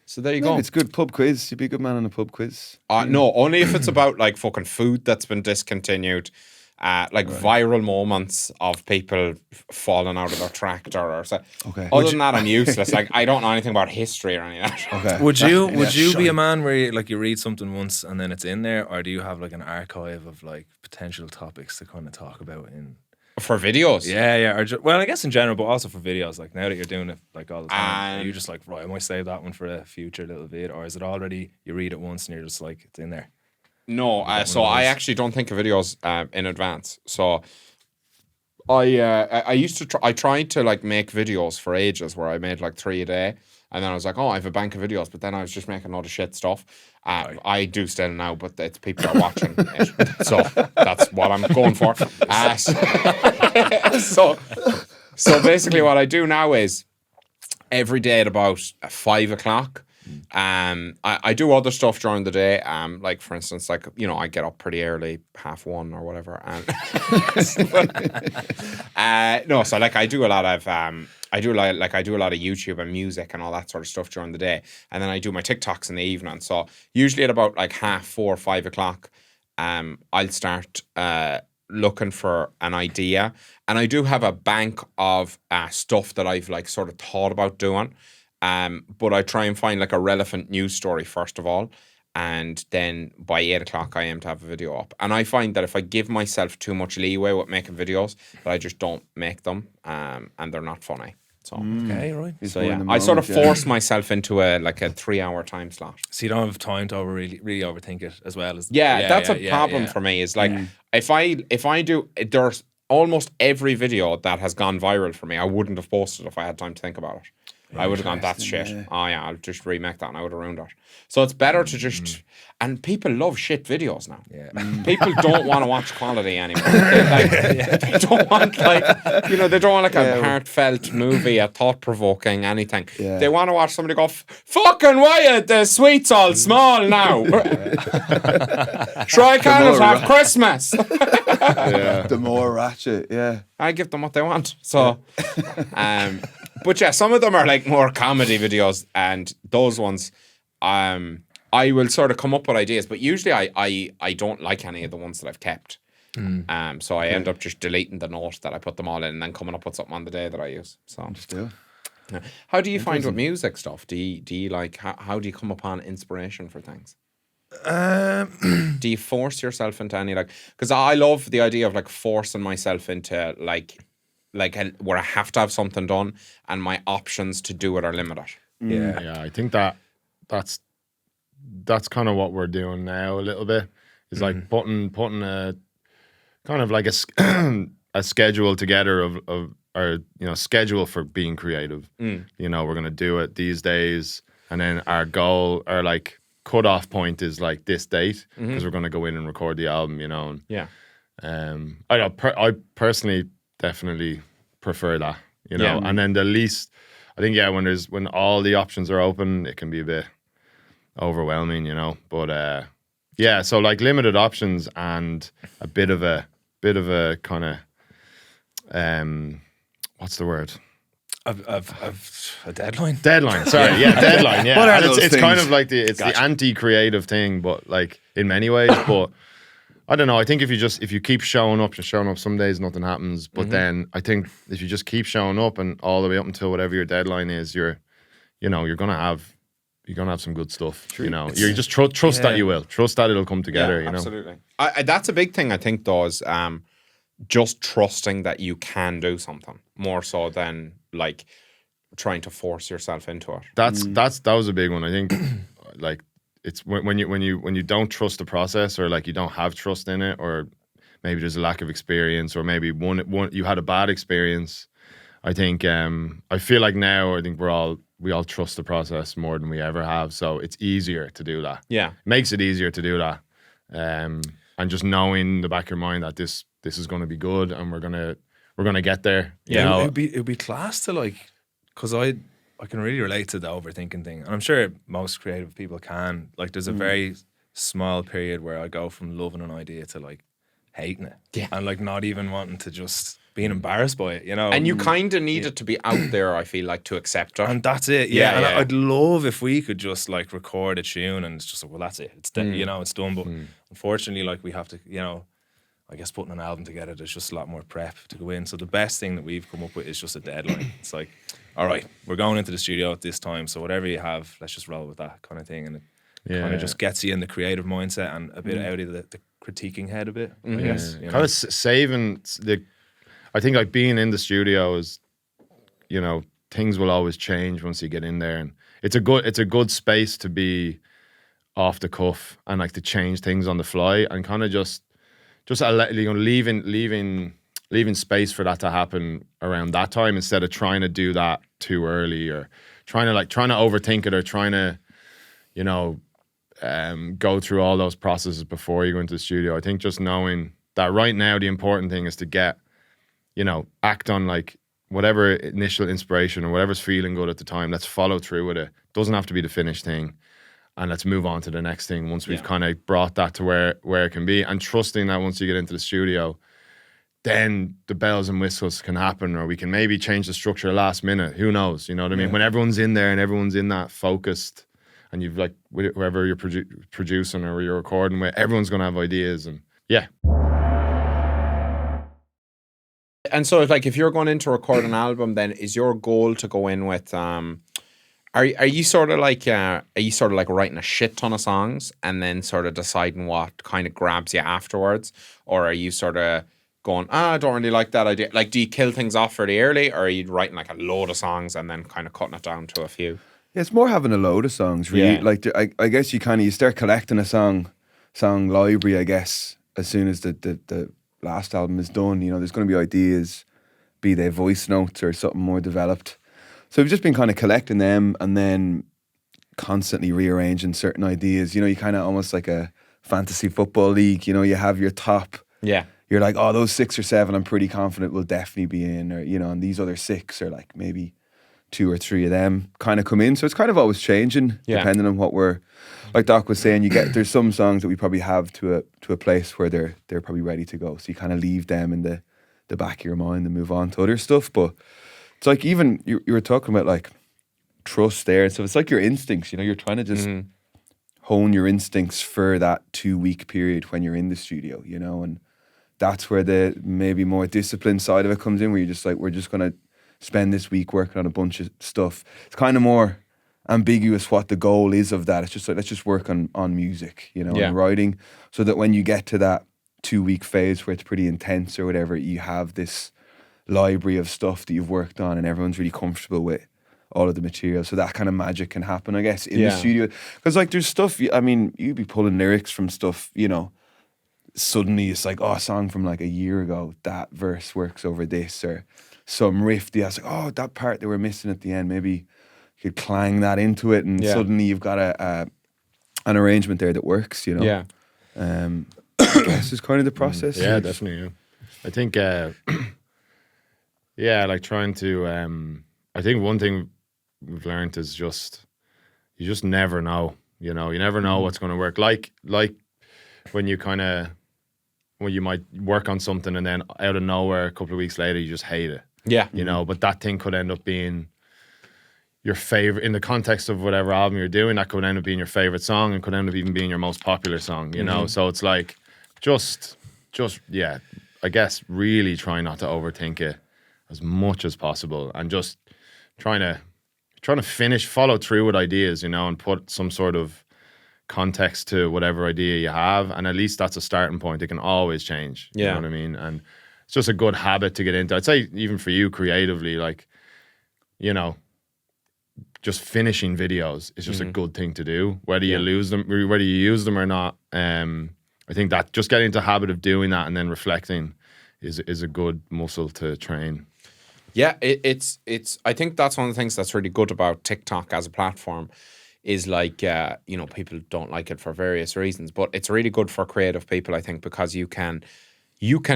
So there you go. It's good pub quiz. You'd be a good man on a pub quiz. No, only if it's about like fucking food that's been discontinued, viral moments of people falling out of their tractor or so. Okay. Other than that, I'm useless. Like I don't know anything about history or anything. Okay. Would you be a man where you read something once and then it's in there, or do you have like an archive of like potential topics to kind of talk about in? For videos. Yeah. Well, I guess in general, but also for videos. Like now that you're doing it like all the time, are you just like, right, I might save that one for a future little vid, or is it already you read it once and you're just like it's in there? No, so I actually don't think of videos in advance. So I used to I tried to like make videos for ages where I made like 3 a day, and then I was like, oh, I have a bank of videos, but then I was just making a lot of shit stuff. I do still now, but it's people are watching it, so that's what I'm going for. So basically, what I do now is every day at about 5 o'clock. I do other stuff during the day. Like for instance, like I get up pretty early, 1:30 or whatever. And so like I do a lot of I do a lot of YouTube and music and all that sort of stuff during the day, and then I do my TikToks in the evening. So usually at about like 4:30, 5 o'clock, I'll start looking for an idea, and I do have a bank of stuff that I've like sort of thought about doing. But I try and find like a relevant news story first of all, and then by 8 o'clock I aim to have a video up. And I find that if I give myself too much leeway with making videos, that I just don't make them, and they're not funny. So Okay, right. so yeah, I sort of force myself into a 3-hour time slot. So you don't have time to really overthink it as well as That's a problem for me. Is like if I do, there's almost every video that has gone viral for me, I wouldn't have posted if I had time to think about it. I would have gone, that's shit. Yeah. Oh yeah, I'll just remake that and I would have ruined it. So it's better to just, and people love shit videos now. Yeah. People don't want to watch quality anymore. They don't want they don't want like a heartfelt movie, a thought-provoking anything. Yeah. They want to watch somebody go, fucking why are the sweets all small now? Try cannot have Christmas. The more ratchet, yeah. I give them what they want. So, but yeah, some of them are like more comedy videos, and those ones, I will sort of come up with ideas. But usually, I don't like any of the ones that I've kept. So I end up just deleting the note that I put them all in, and then coming up with something on the day that I use. So Just do it. yeah. How do you find with music stuff? Do you like how do you come upon inspiration for things? Do you force yourself into any because I love the idea of like forcing myself into where I have to have something done and my options to do it are limited. Yeah, I think that's kind of what we're doing now a little bit. It's like putting a kind of like a schedule together of our schedule for being creative. We're gonna do it these days, and then our goal, our like cutoff point is like this date because we're gonna go in and record the album. And, Yeah. I personally definitely prefer that. And then the least, I think, when all the options are open, it can be a bit overwhelming. But so like limited options and a bit of a kind of what's the word? Of a deadline. Deadline. Sorry, deadline. Yeah, What are and those it's kind things? of like the anti-creative thing, but like in many ways. But I don't know. I think if you keep showing up, some days nothing happens. But then I think if you just keep showing up and all the way up until whatever your deadline is, you're gonna have some good stuff. You just trust that you will. Trust that it'll come together. Absolutely. That's a big thing I think though is just trusting that you can do something more so than like trying to force yourself into it. That was a big one. I think like it's when you don't trust the process, or like you don't have trust in it, or maybe there's a lack of experience, or maybe one you had a bad experience. I think I feel like now I think we all trust the process more than we ever have, so it's easier to do that. Yeah, makes it easier to do that, and just knowing in the back of your mind that this is going to be good and we're gonna get there. You know? It'd be class to like, because I can really relate to the overthinking thing, and I'm sure most creative people can. Like, there's a very small period where I go from loving an idea to like hating it, and like not even wanting to, just being embarrassed by it, you know. and you kind of need it to be out there, I feel like, to accept it. And that's it, And I'd love if we could just like record a tune and it's just like, well, that's it. It's you know, it's done. But unfortunately, like, we have to, you know, I guess putting an album together, there's just a lot more prep to go in. So the best thing that we've come up with is just a deadline. It's like, all right, we're going into the studio at this time, so whatever you have, let's just roll with that kind of thing. And it kind of just gets you in the creative mindset and a bit out of the critiquing head a bit, I guess. You know? Kind of saving I think like being in the studio is, you know, things will always change once you get in there, and it's a good space to be off the cuff and like to change things on the fly, and kind of just leaving space for that to happen around that time, instead of trying to do that too early, or trying to overthink it, or trying to, you know, go through all those processes before you go into the studio. I think just knowing that right now the important thing is to get, you know, act on like whatever initial inspiration or whatever's feeling good at the time. Let's follow through with it. Doesn't have to be the finished thing, and let's move on to the next thing once we've kind of brought that to where it can be, and trusting that once you get into the studio, then the bells and whistles can happen, or we can maybe change the structure last minute. Who knows? You know what I mean? When everyone's in there and everyone's in that focused, and you've like whoever you're producing or you're recording with, everyone's going to have ideas, and And so if you're going in to record an album, then is your goal to go in with are you sort of like writing a shit ton of songs and then sort of deciding what kind of grabs you afterwards, or are you sort of going, I don't really like that idea? Like, do you kill things off fairly early, or are you writing like a load of songs and then kind of cutting it down to a few? Yeah, it's more having a load of songs, really. Yeah. Like, I guess you start collecting a song library, I guess, as soon as the last album is done. You know, there's going to be ideas, be they voice notes or something more developed. So we've just been kind of collecting them and then constantly rearranging certain ideas. You know, you kind of almost like a fantasy football league. You know, you have your top. Yeah. You're like, oh, those 6 or 7, I'm pretty confident will definitely be in, or, you know, and these other 6 are like maybe 2 or 3 of them kind of come in. So it's kind of always changing depending on what we're, like Doc was saying, there's some songs that we probably have to a place where they're probably ready to go. So you kind of leave them in the back of your mind and move on to other stuff. But it's like, even you were talking about like trust there. So it's like your instincts, you know, you're trying to just hone your instincts for that 2-week period when you're in the studio, you know, and that's where the maybe more disciplined side of it comes in, where you're just like, we're just going to spend this week working on a bunch of stuff. It's kind of more ambiguous what the goal is of that. It's just like, let's just work on music, you know, and writing, so that when you get to that 2-week phase where it's pretty intense or whatever, you have this library of stuff that you've worked on and everyone's really comfortable with all of the material. So that kind of magic can happen, I guess, in the studio. Because like there's stuff, I mean, you'd be pulling lyrics from stuff, you know, suddenly it's like, oh, a song from like a year ago, that verse works over this, or some riff, it's like, oh, that part they were missing at the end, maybe you could clang that into it, and suddenly you've got an arrangement there that works, you know. I guess is kind of the process. Yeah, definitely. Yeah. I think, like trying to, I think one thing we've learned is just, you just never know, you know, you never know what's going to work. Like when you when you might work on something and then out of nowhere, a couple of weeks later, you just hate it. Yeah. You know, but that thing could end up being your favorite, in the context of whatever album you're doing, that could end up being your favorite song and could end up even being your most popular song, you know? So it's like, just, I guess really trying not to overthink it as much as possible, and just trying to follow through with ideas, you know, and put some sort of context to whatever idea you have, and at least that's a starting point. It can always change, you know what I mean? And it's just a good habit to get into. I'd say even for you creatively, like, you know, just finishing videos is just a good thing to do, whether you lose them, whether you use them or not. I think that just getting into the habit of doing that and then reflecting is a good muscle to train. Yeah, it's. I think that's one of the things that's really good about TikTok as a platform is like, you know, people don't like it for various reasons, but it's really good for creative people, I think, because you can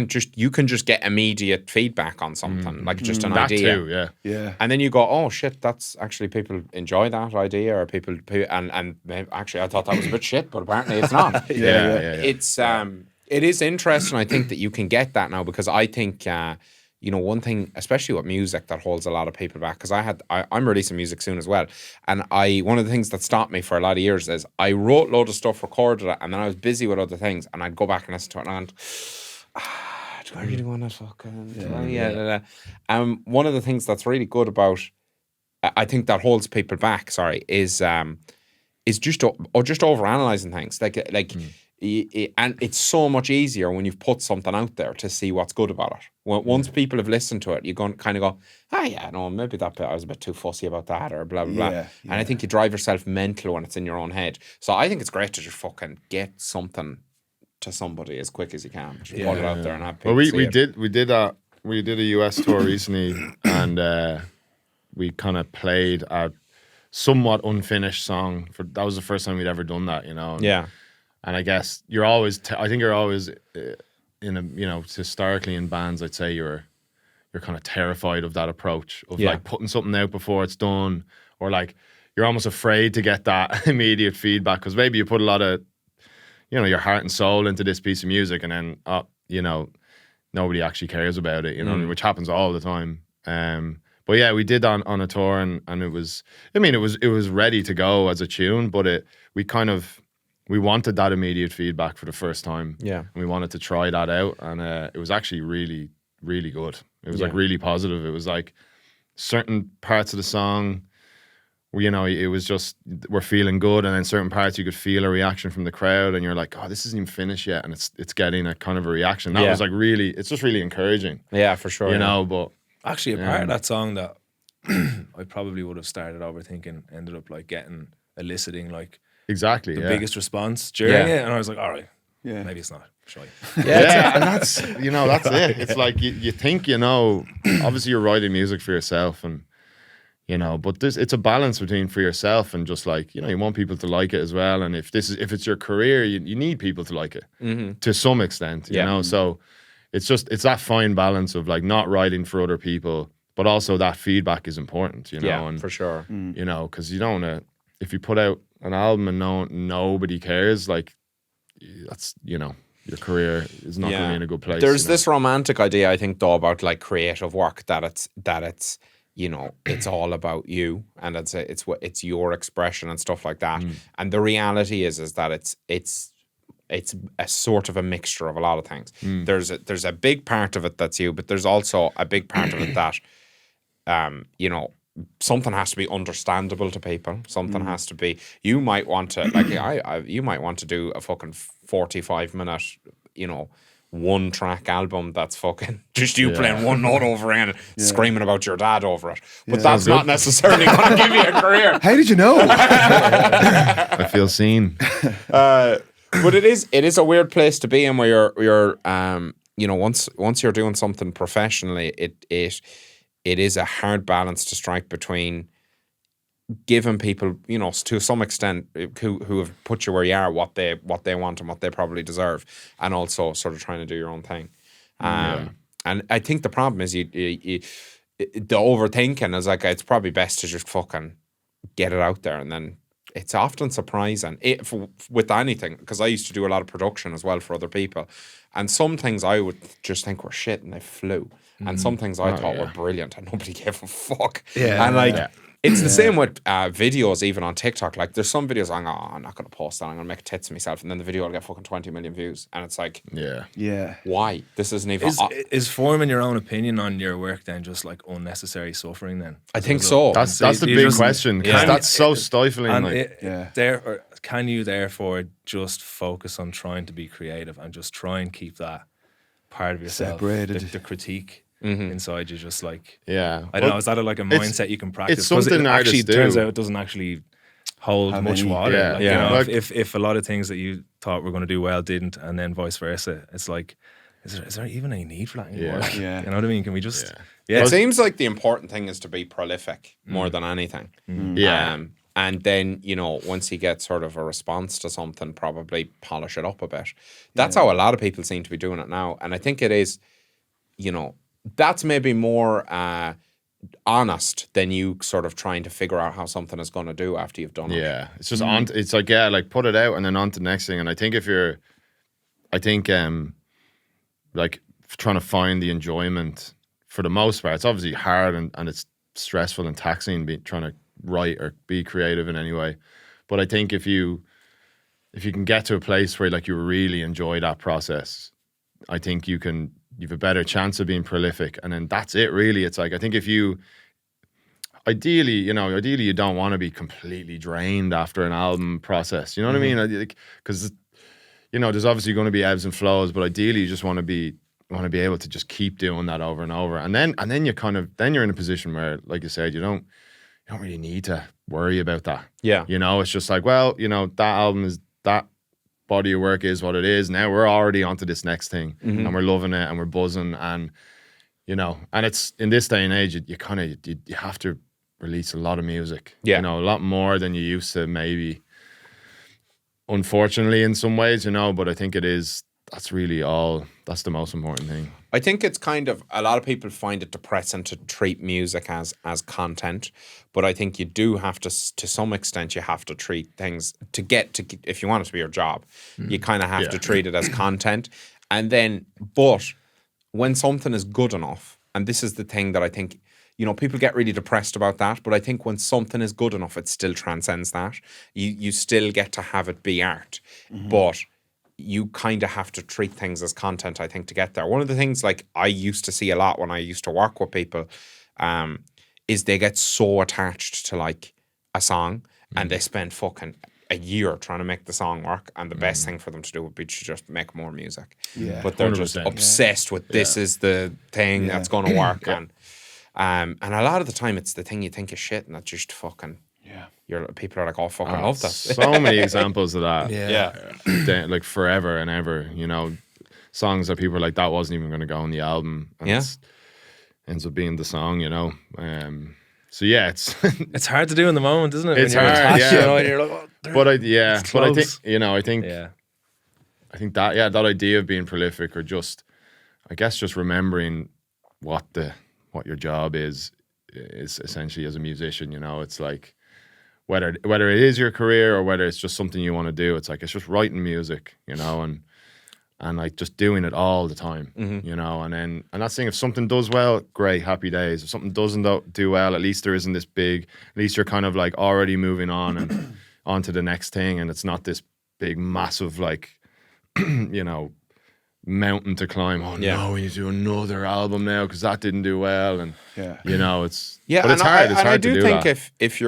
just get immediate feedback on something, like just an That idea. too, Yeah. And then you go, oh shit, that's actually people enjoy that idea, or people and maybe, actually I thought that was a bit shit, but apparently it's not. It's it is interesting. I think that you can get that now, because I think you know, one thing, especially with music, that holds a lot of people back, because I'm releasing music soon as well, and one of the things that stopped me for a lot of years is I wrote a load of stuff, recorded it, and then I was busy with other things, and I'd go back and listen to it and do I really want to fucking one of the things that's really good about, I think that holds people back, is just overanalyzing things, and it's so much easier when you've put something out there to see what's good about it. Once people have listened to it, you kind of go, maybe that bit I was a bit too fussy about that, or blah blah blah. And I think you drive yourself mental when it's in your own head. So I think it's great to just fucking get something to somebody as quick as you can. Just put it out there and have people see it. We did a US tour recently, and we kind of played a somewhat unfinished song. That was the first time we'd ever done that, you know. And I guess you're always in a, you know, historically in bands, I'd say you're kind of terrified of that approach of like putting something out before it's done, or like you're almost afraid to get that immediate feedback, because maybe you put a lot of, you know, your heart and soul into this piece of music, and then you know, nobody actually cares about it, you know, which happens all the time. But yeah, we did on a tour, and it was, I mean, it was ready to go as a tune, but we wanted that immediate feedback for the first time. Yeah. And we wanted to try that out, and it was actually really, really good. It was like really positive. It was like certain parts of the song, you know, it was just, we're feeling good, and then certain parts you could feel a reaction from the crowd, and you're like, oh, this isn't even finished yet, and it's getting a kind of a reaction. That was like really, it's just really encouraging. Yeah, for sure. You know, but actually a part of that song that I probably would have started overthinking ended up like eliciting like exactly the biggest response during it, and I was like, all right, maybe it's not shy. And that's, you know, that's it. It's like you think, you know, obviously you're writing music for yourself, and you know, but it's a balance between for yourself and just like, you know, you want people to like it as well. And if it's your career, you need people to like it to some extent, you know. So it's that fine balance of like not writing for other people, but also that feedback is important, you know. Yeah, and for sure. You know, because you don't want to, if you put out an album and nobody cares, like that's, you know, your career is not going to be in a good place. There's you know? this romantic idea, I think, though, about like creative work, that it's you know, it's all about you, and it's your expression and stuff like that. And the reality is that it's a sort of a mixture of a lot of things. There's a big part of it that's you, but there's also a big part of it that you know, something has to be understandable to people. Something has to be, you might want to, like, you might want to do a fucking 45-minute, you know, one track album that's fucking just you playing one note over and screaming about your dad over it. But that's not necessarily going to give you a career. How did you know? I feel seen. But it is a weird place to be in, where you're you know, once you're doing something professionally, it is a hard balance to strike between giving people, you know, to some extent, who have put you where you are, what they want and what they probably deserve, and also sort of trying to do your own thing. And I think the problem is the overthinking is like, it's probably best to just fucking get it out there, and then it's often surprising with anything, because I used to do a lot of production as well for other people, and some things I would just think were shit and they flew, and some things I thought were brilliant and nobody gave a fuck. And like it's the same with videos, even on TikTok. Like there's some videos I'm not going to post that, I'm going to make tits of myself, and then the video will get fucking 20 million views, and it's like, why? This isn't even is forming your own opinion on your work then just like unnecessary suffering then? I think so. That's the big question, because that's so stifling. And therefore, can you therefore just focus on trying to be creative and just try and keep that part of yourself. Separated. The critique Mm-hmm. inside you, just like Yeah. I don't know. Is that like a mindset you can practice? it's 'Cause something it actually artists turns do. out it doesn't actually hold Have much any- water. Yeah. Like, Yeah. You know, Like- if a lot of things that you thought were going to do well didn't, and then vice versa, it's like, is there even any need for that anymore? Yeah. Yeah. You know what I mean? Can we just? Yeah. Yeah. It seems like the important thing is to be prolific more than anything. Yeah. And then, you know, once you get sort of a response to something, probably polish it up a bit. That's how a lot of people seem to be doing it now. And I think it is, you know, that's maybe more honest than you sort of trying to figure out how something is going to do after you've done it. Yeah, it's just on. It's like, yeah, like put it out and then on to the next thing. And I think like trying to find the enjoyment for the most part, it's obviously hard and it's stressful and taxing trying to write or be creative in any way. But I think if you can get to a place where like you really enjoy that process, I think you've a better chance of being prolific. And then that's it really. It's like, I think if you ideally you don't want to be completely drained after an album process. You know what I mean? Because you know, there's obviously going to be ebbs and flows, but ideally you just want to be able to just keep doing that over and over. And then you're in a position where, like you said, you don't really need to worry about that. Yeah. You know, it's just like, well, you know, that body of work is what it is. Now we're already onto this next thing and we're loving it and we're buzzing, and you know, and it's in this day and age, you have to release a lot of music. Yeah. You know, a lot more than you used to, maybe, unfortunately, in some ways, you know, but I think that's the most important thing. I think it's kind of, a lot of people find it depressing to treat music as content, but I think you do have to some extent, you have to treat things if you want it to be your job, you kind of have to treat it as content. And then, but when something is good enough, and this is the thing that I think, you know, people get really depressed about that, but I think when something is good enough, it still transcends that. You still get to have it be art, but you kind of have to treat things as content, I think, to get there. One of the things, like, I used to see a lot when I used to work with people is they get so attached to, like, a song and they spend fucking a year trying to make the song work, and the best thing for them to do would be to just make more music. Yeah. But they're just 100%. obsessed with this is the thing that's going to work. And a lot of the time it's the thing you think is shit, and that's just fucking... People are like, oh, fucking love that. So many examples of that. Yeah. Like forever and ever, you know, songs that people are like, that wasn't even going to go on the album. And it ends up being the song, you know. So yeah, It's hard to do in the moment, isn't it? It's When you're hard, attached, yeah. You know, and you're like, oh, but I think, close. you know, I think yeah. that idea of being prolific, or just, I guess, just remembering what your job is essentially as a musician. You know, it's like, whether it is your career or whether it's just something you want to do, it's like, it's just writing music, you know, and like just doing it all the time, you know, and that's saying, if something does well, great, happy days. If something doesn't do well, at least there isn't this big, at least you're kind of like already moving on and on to the next thing, and it's not this big, massive, like, you know, mountain to climb. Oh no, we need to do another album now because that didn't do well, and you know, it's but it's hard. It's hard I do to do think that. if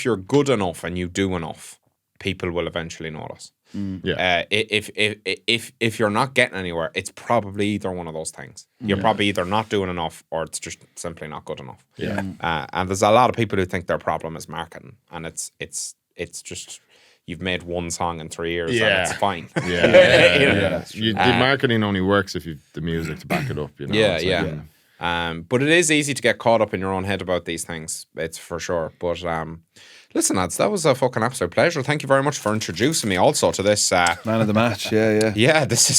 you're good enough and you do enough, people will eventually notice. If you're not getting anywhere, it's probably either one of those things. You're probably either not doing enough, or it's just simply not good enough. And there's a lot of people who think their problem is marketing, and it's just, you've made one song in 3 years and it's fine. You know? The marketing only works if you've the music to back it up, you know. It's like, but it is easy to get caught up in your own head about these things. It's for sure. But listen, lads, that was a fucking absolute pleasure. Thank you very much for introducing me also to this. Man of the match, yeah. Yeah, this is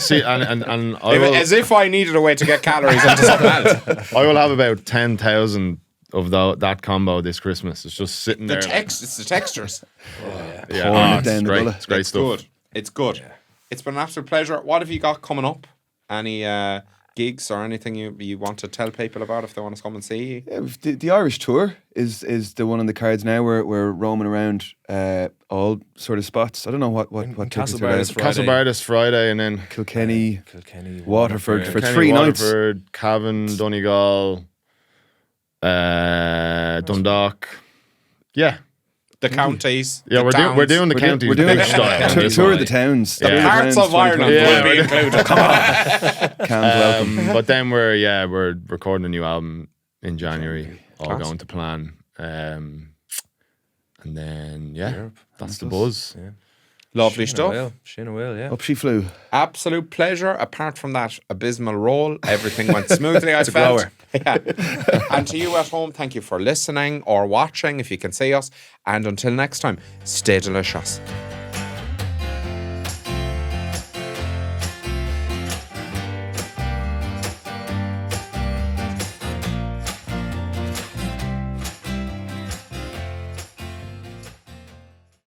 see, and I will, as if I needed a way to get calories into something else. I will have about 10,000 of that combo this Christmas. It's just sitting there. It's the textures. Pouring it it's down the great. gullet. It's great stuff. Good. It's good. Yeah. It's been an absolute pleasure. What have you got coming up? Any gigs or anything you want to tell people about if they want to come and see you? Yeah, the Irish tour is the one on the cards now. We're roaming around all sort of spots. I don't know what tickets are there. Castlebar this Friday, and then Kilkenny, Waterford for Kilkenny, 3 nights. Waterford, Cavan, Donegal, Dundalk. Yeah. the counties. Yeah, the we're doing the We're counties doing big style. a tour of the towns. The Tour of the parts towns of Ireland 2024. will be included. Come on. Cam's welcome. But then we're recording a new album in January. All Class. going to plan. And then Europe. that's the buzz. Yeah. Lovely stuff. Sheena will, yeah. Up she flew. Absolute pleasure. Apart from that abysmal role, everything went smoothly. I a felt. grower. Yeah. And to you at home, thank you for listening or watching if you can see us. And until next time, stay delicious.